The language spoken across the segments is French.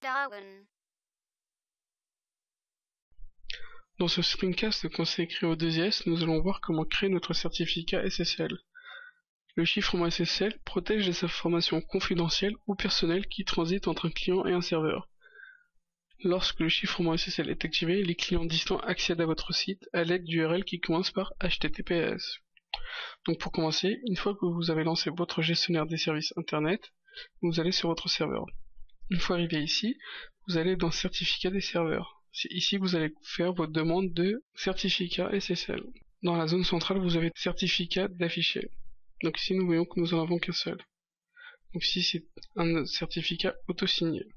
Darwin. Dans ce screencast consacré au 2S, nous allons voir comment créer notre certificat SSL. Le chiffrement SSL protège les informations confidentielles ou personnelles qui transitent entre un client et un serveur. Lorsque le chiffrement SSL est activé, les clients distants accèdent à votre site à l'aide d'URL qui commence par HTTPS. Donc pour commencer, une fois que vous avez lancé votre gestionnaire des services Internet, vous allez sur votre serveur. Une fois arrivé ici, vous allez dans Certificat des serveurs. C'est ici que vous allez faire votre demande de certificat SSL. Dans la zone centrale, vous avez certificat d'afficher. Donc ici, nous voyons que nous n'en avons qu'un seul. Donc ici, c'est un certificat auto-signé.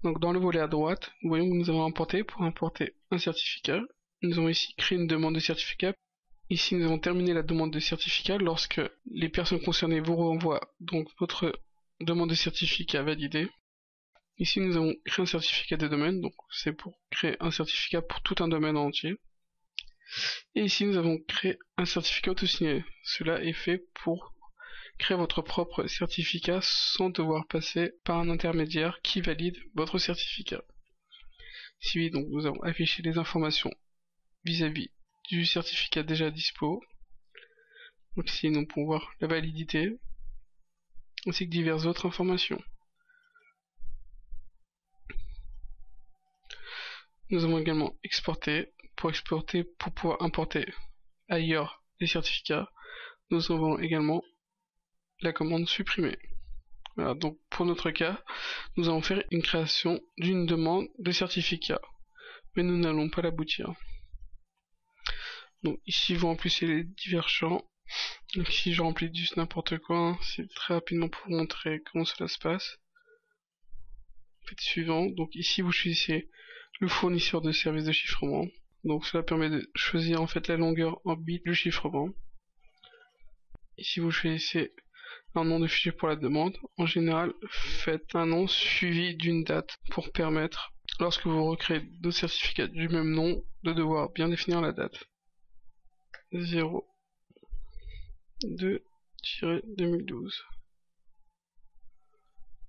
Donc dans le volet à droite, nous voyons que nous avons importé pour importer un certificat. Nous avons ici créé une demande de certificat. Ici, nous avons terminé la demande de certificat lorsque les personnes concernées vous renvoient donc votre demande de certificat validée. Ici, nous avons créé un certificat de domaine, donc c'est pour créer un certificat pour tout un domaine entier. Et ici, nous avons créé un certificat auto-signé. Cela est fait pour créer votre propre certificat sans devoir passer par un intermédiaire qui valide votre certificat. Ici, donc, nous avons affiché les informations vis-à-vis du certificat déjà dispo. Donc ici, nous pouvons voir la validité, ainsi que diverses autres informations. Nous avons également exporté pour pouvoir importer ailleurs les certificats. Nous avons également la commande supprimer. Voilà, donc pour notre cas, nous allons faire une création d'une demande de certificat, mais nous n'allons pas l'aboutir. Donc ici vous remplissez les divers champs. Donc ici je remplis juste n'importe quoi, c'est très rapidement pour vous montrer comment cela se passe. Faites suivant, donc ici vous choisissez le fournisseur de services de chiffrement. Donc cela permet de choisir en fait la longueur en bits du chiffrement. Ici vous choisissez un nom de fichier pour la demande. En général, faites un nom suivi d'une date pour permettre, lorsque vous recréez deux certificats du même nom, de devoir bien définir la date. 02-2012.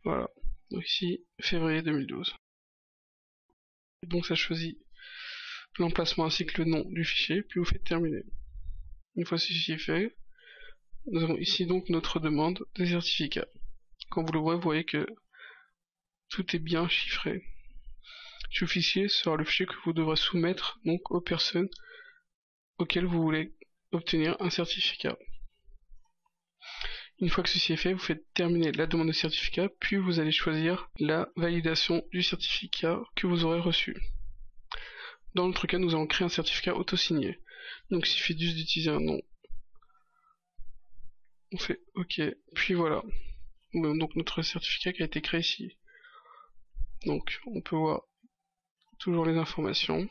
Voilà. Donc ici, février 2012. Donc ça choisit l'emplacement ainsi que le nom du fichier, puis vous faites terminer. Une fois ceci fait, nous avons ici donc notre demande de certificat. Quand vous le voyez, vous voyez que tout est bien chiffré. Ce fichier sera le fichier que vous devrez soumettre donc aux personnes auxquelles vous voulez obtenir un certificat. Une fois que ceci est fait, vous faites terminer la demande de certificat, puis vous allez choisir la validation du certificat que vous aurez reçu. Dans notre cas, nous allons créer un certificat auto-signé. Donc il suffit juste d'utiliser un nom. On fait OK, puis voilà. Donc notre certificat qui a été créé ici. Donc on peut voir toujours les informations.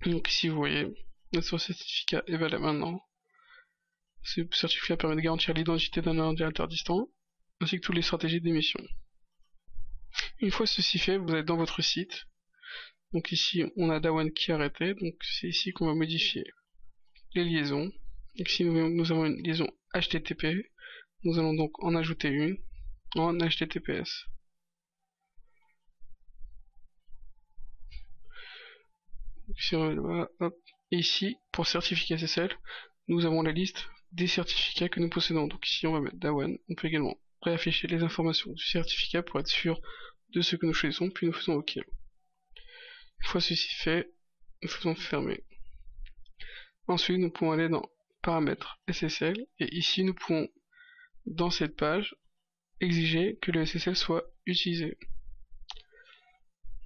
Donc ici vous voyez, notre certificat est valable maintenant. Ce certificat permet de garantir l'identité d'un ordinateur distant, ainsi que toutes les stratégies d'émission. Une fois ceci fait, vous êtes dans votre site. Donc ici, on a Dawan qui est arrêté, donc c'est ici qu'on va modifier les liaisons. Ici, nous avons une liaison HTTP. Nous allons donc en ajouter une en HTTPS. Et ici, pour certificat SSL, nous avons la liste des certificats que nous possédons. Donc ici on va mettre Dawan. On peut également réafficher les informations du certificat pour être sûr de ce que nous choisissons, puis nous faisons OK. Une fois ceci fait, nous faisons fermer. Ensuite nous pouvons aller dans paramètres SSL et ici nous pouvons dans cette page exiger que le SSL soit utilisé.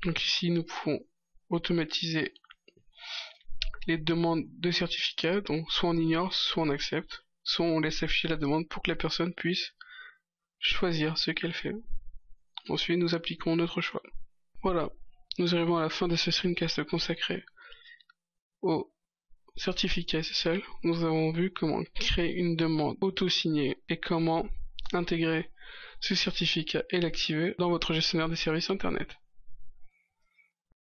Donc ici nous pouvons automatiser les demandes de certificat, donc soit on ignore, soit on accepte, soit on laisse afficher la demande pour que la personne puisse choisir ce qu'elle fait. Ensuite, nous appliquons notre choix. Voilà, nous arrivons à la fin de ce screencast consacré au certificat SSL. Nous avons vu comment créer une demande auto-signée et comment intégrer ce certificat et l'activer dans votre gestionnaire des services Internet.